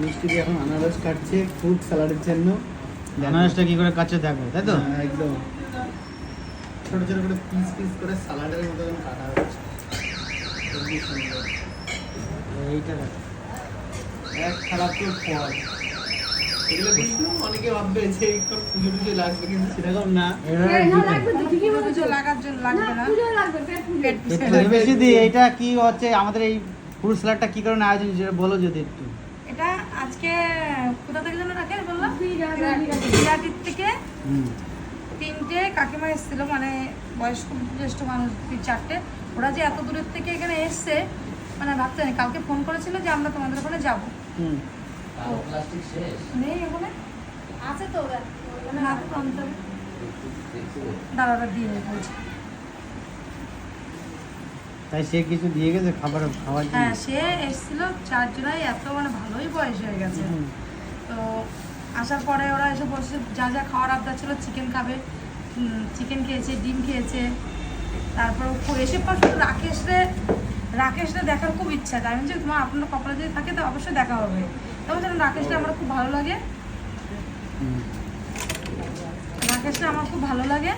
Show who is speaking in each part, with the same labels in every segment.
Speaker 1: মিষ্টি এখন আনারস কাটছে ফ্রুট স্যালাডের জন্য।
Speaker 2: আনারসটা কি করে কাটছে দেখো, তাই তো?
Speaker 1: একদম ছোট ছোট করে পিস পিস করে স্যালাডের মতো কাটা হচ্ছে। খুবই সুন্দর।
Speaker 2: এইটা দেখো।
Speaker 1: এক খারাপ তো ফল। এগুলো দেখলে অনেকে ভাববে যে একটু পুজো টুজো লাগবে, কিন্তু সেরকম না।
Speaker 3: পুজো লাগার জন্য লাগবে না, পেট পুজো
Speaker 2: একটু বেশি দিই। এইটা কি হচ্ছে আমাদের এই ফ্রুট স্যালাডটা কি কারণে আয়োজন, যেটা বলো যদি একটু।
Speaker 3: এটা আজকে কোথা থেকে যেন রাখে বললাম, বিরাটির থেকে তিনটে কাকিমা এসেছিল, মানে বয়স্ক জ্যেষ্ঠ মানুষ 3-4টে। ওরা যে এত দূরের থেকে এখানে এসছে মানে ভাবতে নেই। কালকে ফোন করেছিল যে আমরা তোমাদের ওখানে যাবো। নেই ওখানে আছে তো, দাদাটা দিয়ে বলছে।
Speaker 2: তাই সে কিছু দিয়ে গেছে খাবার খাওয়ার জন্য।
Speaker 3: হ্যাঁ, সে এসেছিল 4 জুলাই, এত মানে ভালোই বয়স হয়ে গেছে। তো আসার পরে ওরা এসে বসে যা যা খাওয়ার আবদার ছিল, চিকেন খাবে, চিকেন খেয়েছে, ডিম খেয়েছে। তারপর এসে পর রাকেশরে দেখার খুব ইচ্ছা। তাই আমি যে তোমার আপনার কপালে যদি থাকে তো অবশ্যই দেখা হবে। তবে যেন রাকেশটা আমার খুব ভালো লাগে, রাকেশটা আমার খুব ভালো লাগে।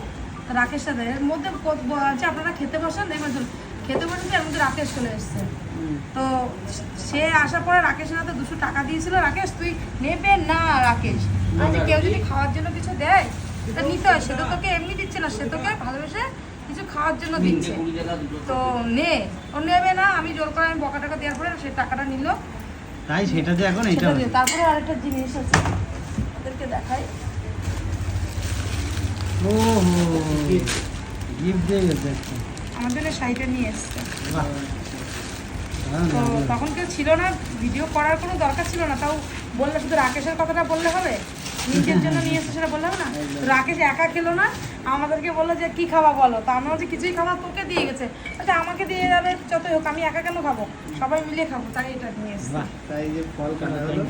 Speaker 3: রাকেশটা এর মধ্যে আছে, আপনারা খেতে বসেন, দেখবেন খেতে বসেন এর মধ্যে রাকেশ চলে এসছে। তো সে আসার পরে রাকেশের হাতে 200 টাকা দিয়েছিল। রাকেশ তুই নেবে না? রাকেশ আচ্ছা, কেউ যদি খাওয়ার জন্য কিছু দেয় তা নিতে হয়। সে তো তোকে এমনি দিচ্ছে না, সে তোকে ভালোবেসে কিছু খাওয়ার জন্য দিচ্ছে। তো নে, ও নেবে না। আমি জোর করে আমি বকা টাকা দেওয়ার পরে সে টাকাটা নিল।
Speaker 2: তাই সেটা যে এখন এইটা
Speaker 3: তারপরে আরেকটা জিনিস আছে, ওদেরকে দেখাই।
Speaker 2: ও গিফট দিয়ে গেছে একটা।
Speaker 3: আমাদের শাড়িটা নিয়ে এসছে।
Speaker 2: বাহ,
Speaker 3: তো তখন কেউ ছিল না, ভিডিও করার কোনো দরকার ছিল না। তাও বললে শুধু রাকেশের কথাটা বললে হবে, নিজের জন্য নিয়ে এসে সেটা বললে হবে না। তো রাকেশ একা খেলো না, আমাদেরকে বললো যে কি খাওয়া বলো। তো আমরা যে কিছুই খাওয়া তোকে দিয়ে গেছে, আচ্ছা আমাকে দিয়ে যাবে যতই হোক, আমি একা কেন খাবো, সবাই মিলে খাবো, তাই এটা নিয়ে এসছে।
Speaker 1: তাই যে ফল কাটা হলো।